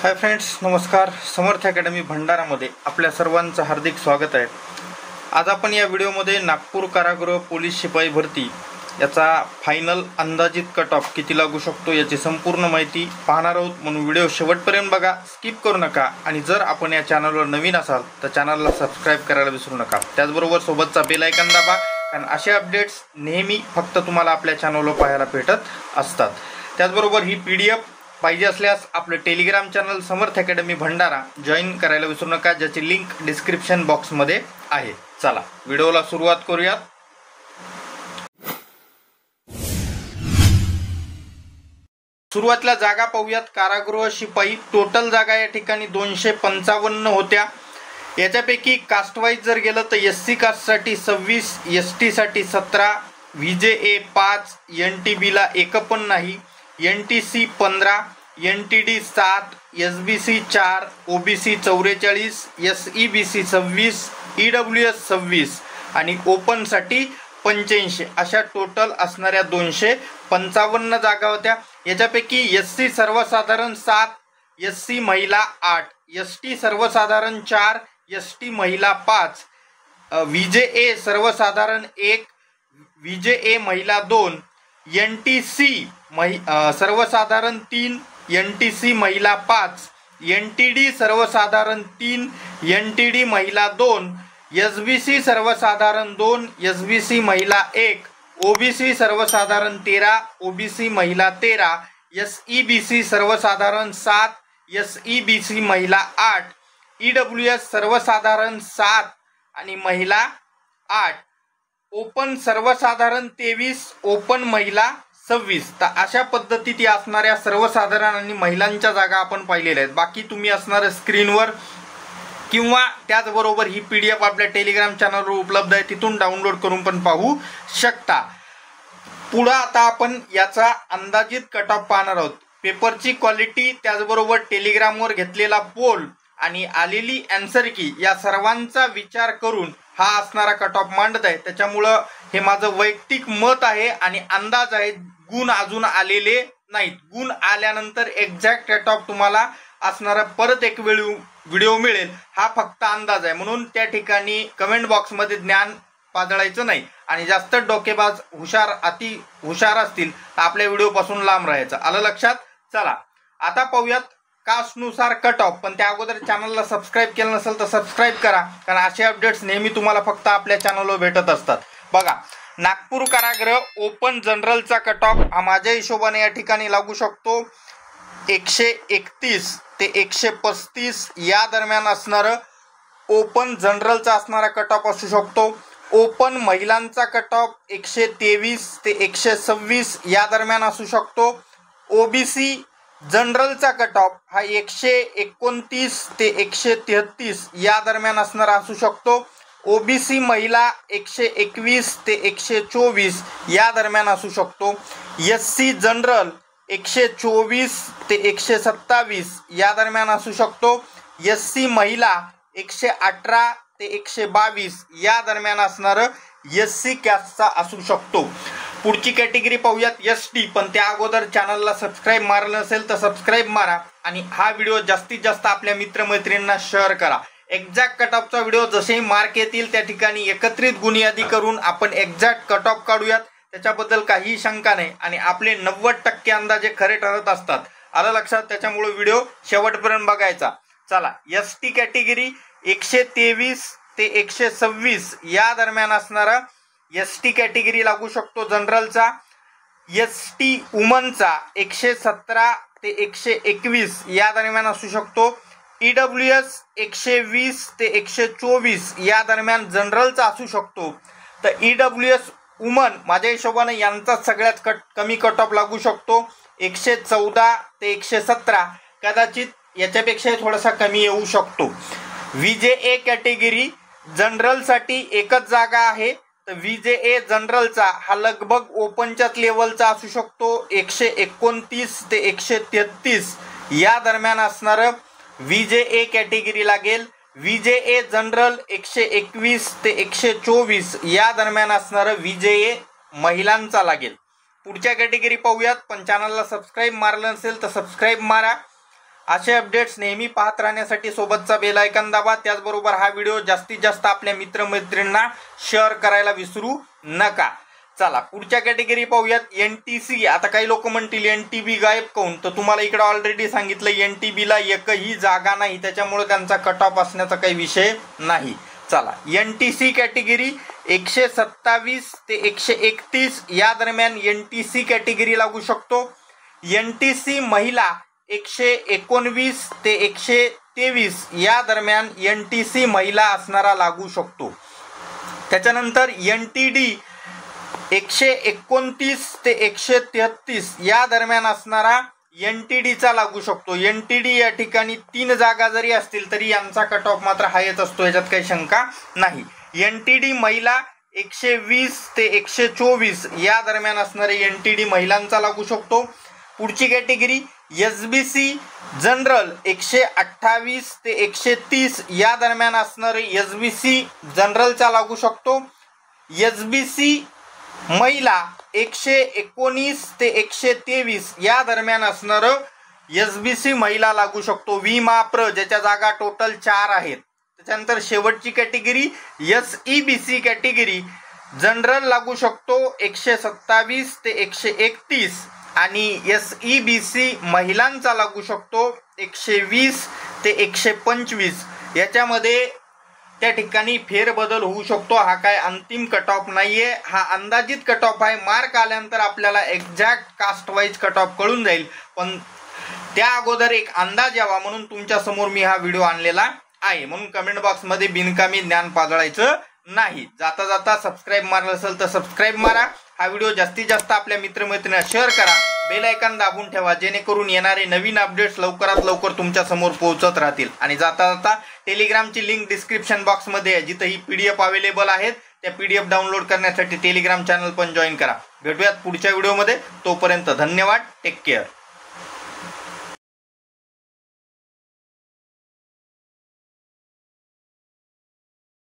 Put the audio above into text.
Hi friends, नमस्कार. समर्थ academy भंडारामध्ये आपल्या सर्वांचं हार्दिक स्वागत आहे. आज आपण या व्हिडिओमध्ये नागपूर कारागृह पोलीस शिपाई भरती याचा फायनल अंदाजित कट ऑफ किती लागू शकतो याची संपूर्ण माहिती पाहणार आहोत. म्हणून व्हिडिओ शेवटपर्यंत बघा, स्किप करू नका. आणि जर आपण या चॅनलवर नवीन असाल तर चॅनलला सबस्क्राईब करायला विसरू नका. त्याचबरोबर सोबतचा बेल आयकॉन दाबा, कारण असे अपडेट्स नेहमी फक्त तुम्हाला आपल्या चॅनलवर पाहायला भेटत असतात. त्याचबरोबर ही PDF पाहिजे असल्यास आपलं टेलिग्राम चॅनल समर्थ अकॅडमी भंडारा जॉईन करायला विसरू नका, ज्याची लिंक डिस्क्रिप्शन बॉक्समध्ये आहे. चला व्हिडिओला सुरुवात करूयात. सुरुवातीला जागा पाहूयात. कारागृह शिपाई टोटल जागा या ठिकाणी 255 होत्या. याच्यापैकी कास्टवाईज जर गेलं तर SC कास्टसाठी 26, ST साठी 17, VJA 5, NTB ला एक पण नाही, NTC 15, NTD 7, SBC 4, OBC 44, SEBC 26, EWS 26 आणि ओपनसाठी 85 अशा टोटल असणाऱ्या 255 जागा होत्या. याच्यापैकी SC सर्वसाधारण 7, SC महिला 8, ST सर्वसाधारण 4, ST महिला 5, VJA सर्वसाधारण 1, VJA महिला 2, NTC सर्वसाधारण 3, NTC महिला 5, NTD सर्वसाधारण 3, NTD महिला 2, SBC सर्वसाधारण 2, SBC महिला 1, OBC सर्वसाधारण 13, OBC महिला 13, SEBC सर्वसाधारण 7, SEBC महिला 8, EWS सर्वसाधारण 7 आणि महिला 8, ओपन सर्वसाधारण 23, ओपन महिला 26. तर अशा पद्धतीत असणाऱ्या सर्वसाधारण आणि महिलांच्या जागा आपण पाहिलेल्या आहेत. बाकी तुम्ही असणाऱ्या स्क्रीनवर किंवा त्याचबरोबर ही PDF आपल्या टेलिग्राम चॅनलवर उपलब्ध आहे, तिथून डाउनलोड करून पण पाहू शकता. पुढे आता आपण याचा अंदाजित कट ऑफ पाहणार आहोत. पेपरची क्वालिटी, त्याचबरोबर टेलिग्रामवर घेतलेला पोल आणि आलेली आन्सर की या सर्वांचा विचार करून हा असणारा कट ऑफ मांडत आहे. त्याच्यामुळं हे माझं वैयक्तिक मत आहे आणि अंदाज आहे. गुण अजून आलेले नाहीत. गुण आल्यानंतर एक्झॅक्ट कट ऑफ तुम्हाला असणारा परत एक व्हिडिओ मिळेल. हा फक्त अंदाज आहे, म्हणून त्या ठिकाणी कमेंट बॉक्समध्ये ज्ञान पाजळायचं नाही. आणि जास्त डोकेबाज अति हुशार असतील तर आपल्या व्हिडिओपासून लांब राहायचं. आलं लक्षात? चला आता पाहूयात कास्टनुसार कट ऑफ. पण त्या अगोदर चॅनलला सबस्क्राईब केलं नसेल तर सबस्क्राईब करा, कारण असे अपडेट्स नेहमी तुम्हाला फक्त आपल्या चॅनलवर भेटत असतात. बघा, नागपूर कारागृह ओपन जनरलचा कट ऑफ हा माझ्या हिशोबाने या ठिकाणी लागू शकतो 131 ते 135 या दरम्यान असणारं ओपन जनरलचा असणारा कट ऑफ असू शकतो. ओपन महिलांचा कट ऑफ 123 ते 126 या दरम्यान असू शकतो. OBC जनरलचा कट ऑफ हा 129 ते 133 या दरम्यान असणारा असू शकतो. OBC महिला 121 ते 124 या दरम्यान असू शकतो. SC जनरल 124 ते 127 या दरम्यान असू शकतो. SC महिला 118 ते 122 या दरम्यान असणारं SC कॅस्टचा असू शकतो. पुढची कॅटेगरी पाहूयात ST. पण त्या अगोदर चॅनलला सबस्क्राईब मारलं नसेल तर सबस्क्राईब मारा आणि हा व्हिडिओ जास्तीत जास्त आपल्या मित्रमैत्रिणींना शेअर करा. एक्झॅक्ट कट ऑफचा व्हिडिओ जसेही मार्क येतील त्या ठिकाणी एकत्रित गुणयादी करून आपण एक्झॅक्ट कट ऑफ काढूयात. त्याच्याबद्दल काहीही शंका नाही आणि आपले 90% अंदाजे खरे ठरत असतात. आलं लक्षात? त्याच्यामुळे व्हिडिओ शेवटपर्यंत बघायचा. चला, ST कॅटेगरी 123 ते 126 या दरम्यान असणारा ST कॅटेगरी लागू शकतो जनरलचा. ST वुमनचा 117 ते 121 या दरम्यान असू शकतो. EWS 120 ते 124 या दरम्यान जनरलचा असू शकतो. तर EWS वुमन माझ्या हिशोबाने यांचा सगळ्यात कमी कट ऑफ लागू शकतो 114 ते 117. कदाचित याच्यापेक्षाही थोडासा कमी येऊ शकतो. VJA कॅटेगरी जनरलसाठी एकच जागा आहे. तर VJA जनरलचा हा लगभग ओपनच्याच लेवलचा असू शकतो. 129 ते 133 या दरम्यान असणारं VJA कॅटेगरी लागेल. VJA जनरल 121 ते 124 या दरम्यान असणारं VJA महिलांचा लागेल. पुढच्या कॅटेगरी पाहूयात. पण चॅनलला सबस्क्राईब मारलं नसेल तर सबस्क्राईब मारा असे अपडेट्स नेहमी पाहत राहण्यासाठी सोबतचा बेल आयकॉन दाबा। त्याचबरोबर हा व्हिडिओ जास्तीत जास्त आपल्या मित्रमैत्रिणींना शेअर करायला विसरू नका। चला पुढच्या कॅटेगरी पाहूयात NTC। आता काही लोक म्हणतील NTB गायब काऊन, तर तुम्हाला इकडे ऑलरेडी सांगितलं NTB ला एकही जागा नाही, त्याच्यामुळे त्यांचा कट ऑफ असण्याचा काही विषय नाही। चला NTC कॅटेगरी 127 ते 131 या दरम्यान NTC कॅटेगरी लागू शकतो। NTC महिला 119 ते 123 या दरम्यान NTC महिला असणारा लागू शकतो। त्याच्यानंतर NTD 129 ते 133 या दरम्यान असणारा NTD चा लागू शकतो। NTD या ठिकाणी 3 जागा जरी असतील तरी यांचा कट ऑफ मात्र हायच असतो, याच्यात काही शंका नाही। NTD महिला 120 ते 124 या दरम्यान असणारे NTD महिलांचा लागू शकतो। पुढची कॅटेगरी SBC जनरल 128 ते 130 या दरम्यान असणारे SBC जनरलचा लागू शकतो। SBC महिला 119 ते 123 या दरम्यान असणारं SBC महिला लागू शकतो। विमाप्र ज्याच्या जागा टोटल 4 आहेत। त्याच्यानंतर शेवटची कॅटेगरी SEBC कॅटेगरी जनरल लागू शकतो 127 ते 131 आणि SEBC महिलांचा लागू शकतो 120 ते 125। याच्यामध्ये त्या ठिकाणी फेरबदल होऊ शकतो। हा काय अंतिम कट ऑफ नाहीये, हा अंदाजित कट ऑफ आहे। मार्क आल्यानंतर आपल्याला exact caste wise cut off कळून जाईल, पण त्या अगोदर एक अंदाज यावा म्हणून तुमच्या समोर मी हा व्हिडिओ आणलेला आहे। म्हणून कमेंट बॉक्स मध्ये बिनकामी ज्ञान पाजळायचं नाही। जाता जाता सबस्क्राईब मारलं असेल तर सबस्क्राईब मारा। हा व्हिडिओ जास्तीत जास्त आपल्या मित्रमैत्रिणींना शेअर करा। बेल आयकॉन दाबून ठेवा जेणेकरून येणारे नवीन अपडेट्स लवकरात लवकर तुमच्या समोर पोहोचत राहतील। आणि जाता जाता टेलिग्रामची लिंक डिस्क्रिप्शन बॉक्स मध्ये आहे, जिथे ही PDF अवेलेबल आहेत। त्या PDF डाउनलोड करण्यासाठी टेलिग्राम चॅनल पण जॉईन करा। भेटूयात पुढच्या व्हिडिओमध्ये, तोपर्यंत धन्यवाद, टेक केअर।